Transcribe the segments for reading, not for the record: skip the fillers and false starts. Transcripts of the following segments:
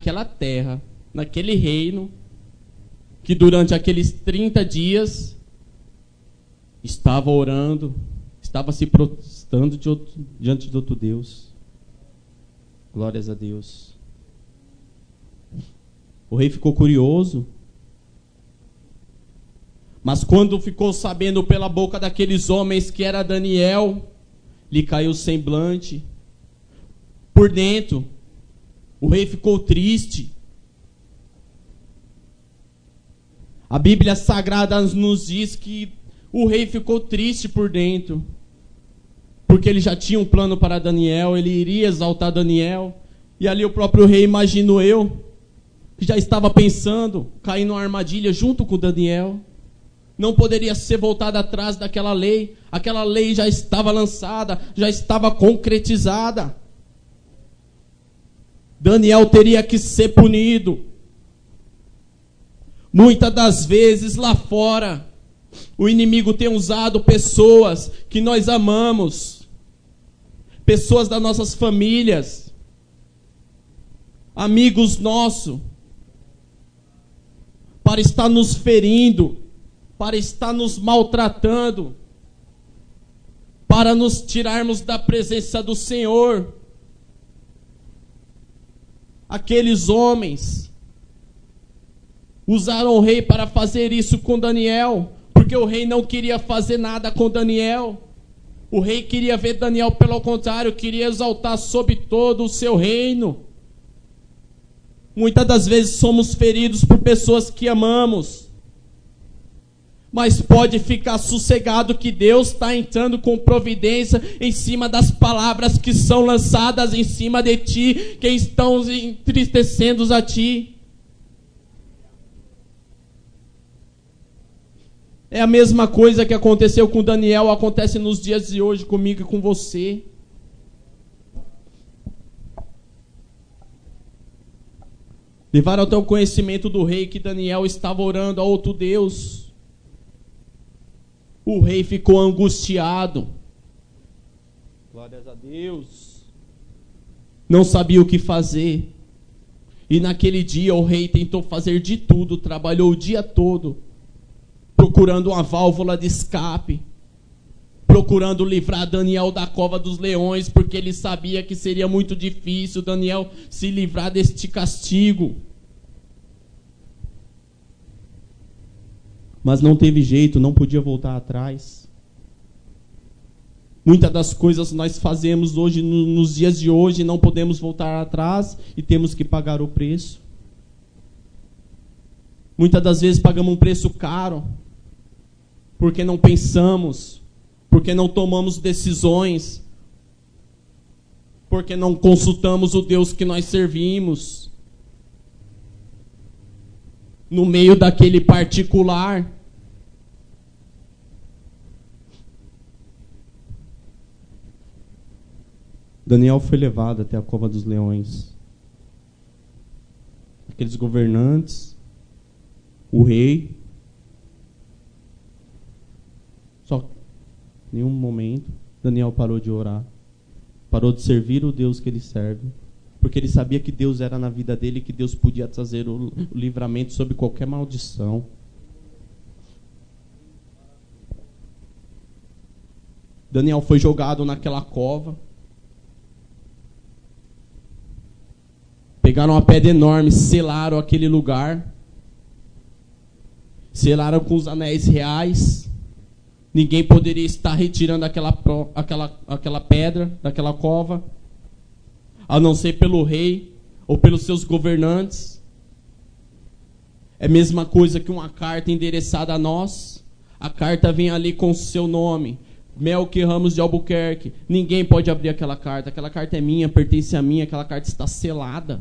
naquela terra, naquele reino, que durante aqueles 30 dias estava orando, estava se prostrando diante de outro Deus. Glórias a Deus. O rei ficou curioso, mas quando ficou sabendo pela boca daqueles homens que era Daniel, lhe caiu o semblante. Por dentro, o rei ficou triste. A Bíblia Sagrada nos diz que o rei ficou triste por dentro, porque ele já tinha um plano para Daniel, ele iria exaltar Daniel. E ali o próprio rei, imagino eu, que já estava pensando, cair numa armadilha junto com Daniel. Não poderia ser voltado atrás daquela lei. Aquela lei já estava lançada, já estava concretizada. Daniel teria que ser punido. Muitas das vezes lá fora, o inimigo tem usado pessoas que nós amamos, pessoas das nossas famílias, amigos nossos, para estar nos ferindo, para estar nos maltratando, para nos tirarmos da presença do Senhor. Aqueles homens usaram o rei para fazer isso com Daniel, porque o rei não queria fazer nada com Daniel. O rei queria ver Daniel, pelo contrário, queria exaltar sobre todo o seu reino. Muitas das vezes somos feridos por pessoas que amamos, mas pode ficar sossegado que Deus está entrando com providência em cima das palavras que são lançadas em cima de ti, que estão entristecendo a ti. É a mesma coisa que aconteceu com Daniel, acontece nos dias de hoje comigo e com você. Levaram até o conhecimento do rei que Daniel estava orando a outro Deus. O rei ficou angustiado. Glórias a Deus. Não sabia o que fazer. E naquele dia o rei tentou fazer de tudo, trabalhou o dia todo, procurando uma válvula de escape, procurando livrar Daniel da cova dos leões, porque ele sabia que seria muito difícil Daniel se livrar deste castigo. Mas não teve jeito, não podia voltar atrás. Muitas das coisas nós fazemos hoje, nos dias de hoje, não podemos voltar atrás e temos que pagar o preço. Muitas das vezes pagamos um preço caro, porque não pensamos, porque não tomamos decisões, porque não consultamos o Deus que nós servimos. No meio daquele particular. Daniel foi levado até a cova dos leões. Aqueles governantes, o rei, só que em nenhum momento Daniel parou de orar, parou de servir o Deus que ele serve, porque ele sabia que Deus era na vida dele, que Deus podia trazer o livramento sobre qualquer maldição. Daniel foi jogado naquela cova. Pegaram uma pedra enorme, selaram aquele lugar. Selaram com os anéis reais. Ninguém poderia estar retirando aquela pedra daquela cova, a não ser pelo rei ou pelos seus governantes. É a mesma coisa que uma carta endereçada a nós. A carta vem ali com o seu nome, Melqui Ramos de Albuquerque. Ninguém pode abrir aquela carta é minha, pertence a mim, aquela carta está selada.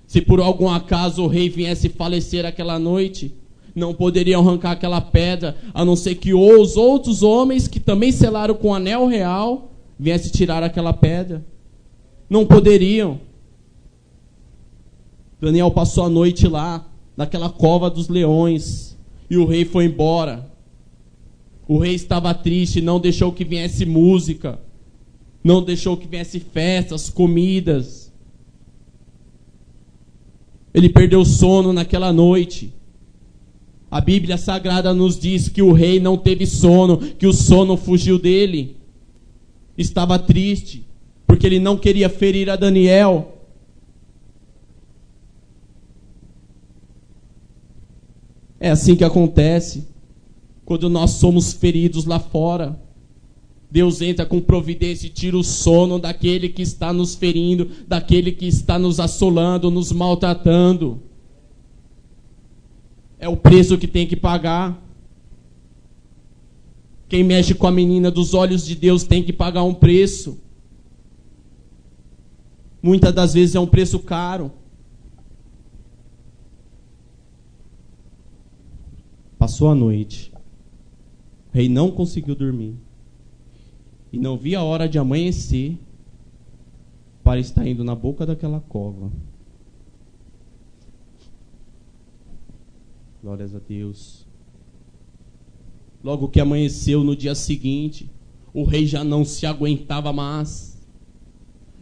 Se por algum acaso o rei viesse falecer aquela noite, não poderiam arrancar aquela pedra, a não ser que os outros homens que também selaram com o anel real viessem tirar aquela pedra. Não poderiam. Daniel passou a noite lá, naquela cova dos leões, e o rei foi embora. O rei estava triste, não deixou que viesse música, não deixou que viesse festas, comidas. Ele perdeu o sono naquela noite. A Bíblia Sagrada nos diz que o rei não teve sono, que o sono fugiu dele. Estava triste, porque ele não queria ferir a Daniel. É assim que acontece quando nós somos feridos lá fora. Deus entra com providência e tira o sono daquele que está nos ferindo, daquele que está nos assolando, nos maltratando. É o preço que tem que pagar. Quem mexe com a menina dos olhos de Deus tem que pagar um preço. Muitas das vezes é um preço caro. Passou a noite. O rei não conseguiu dormir. E não via a hora de amanhecer para estar indo na boca daquela cova. Glórias a Deus. Logo que amanheceu no dia seguinte, o rei já não se aguentava mais.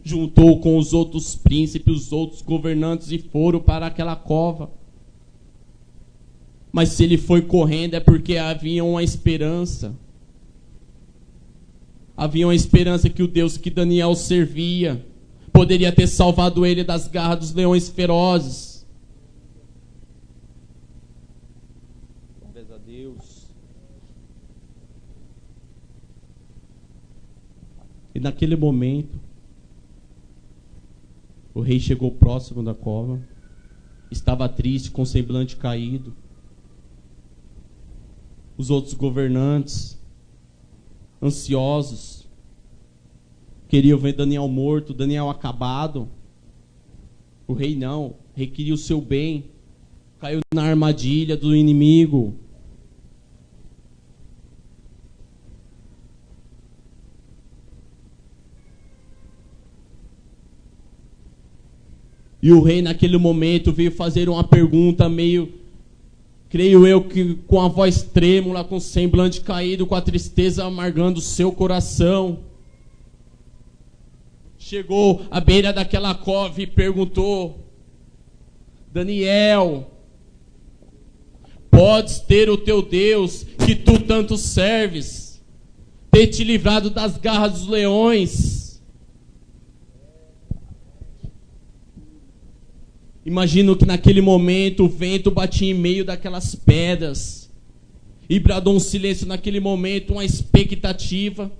Juntou com os outros príncipes, os outros governantes e foram para aquela cova. Mas se ele foi correndo é porque havia uma esperança. Havia uma esperança que o Deus que Daniel servia poderia ter salvado ele das garras dos leões ferozes. Glórias a Deus. E naquele momento, o rei chegou próximo da cova, estava triste, com o semblante caído. Os outros governantes, ansiosos, queriam ver Daniel morto, Daniel acabado. O rei não, o rei queria o seu bem, caiu na armadilha do inimigo. E o rei naquele momento veio fazer uma pergunta meio, creio eu que com a voz trêmula, com o semblante caído, com a tristeza amargando o seu coração. Chegou à beira daquela cova e perguntou: Daniel, podes ter o teu Deus que tu tanto serves, ter te livrado das garras dos leões? Imagino que naquele momento o vento batia em meio daquelas pedras e bradou um silêncio naquele momento, uma expectativa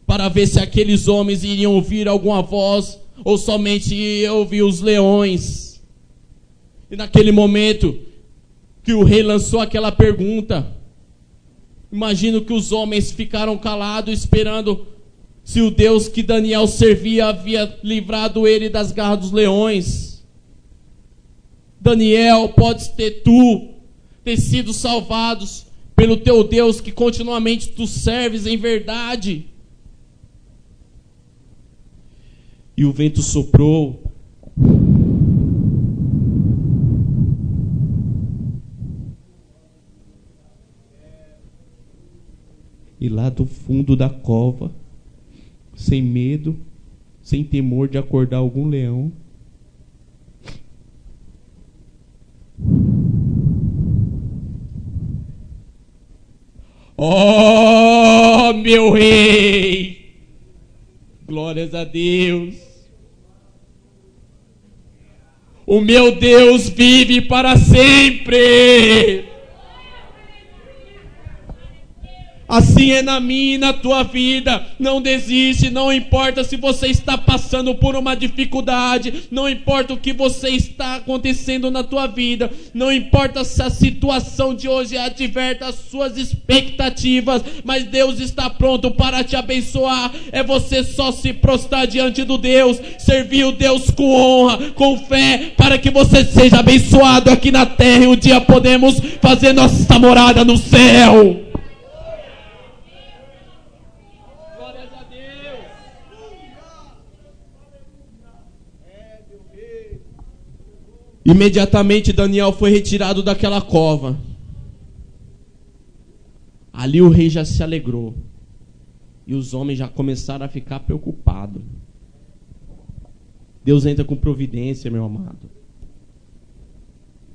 para ver se aqueles homens iriam ouvir alguma voz ou somente ouvir os leões. E naquele momento que o rei lançou aquela pergunta, imagino que os homens ficaram calados esperando se o Deus que Daniel servia havia livrado ele das garras dos leões. Daniel, podes ter sido salvados pelo teu Deus que continuamente tu serves em verdade. E o vento soprou. E lá do fundo da cova, sem medo, sem temor de acordar algum leão, oh, meu rei! Glórias a Deus! O meu Deus vive para sempre! Assim é na minha e na tua vida. Não desiste, não importa se você está passando por uma dificuldade, não importa o que você está acontecendo na tua vida, não importa se a situação de hoje adverta as suas expectativas, mas Deus está pronto para te abençoar. É você só se prostrar diante do Deus, servir o Deus com honra, com fé, para que você seja abençoado aqui na terra e um dia podemos fazer nossa morada no céu. Imediatamente Daniel foi retirado daquela cova. Ali o rei já se alegrou. E os homens já começaram a ficar preocupados. Deus entra com providência, meu amado.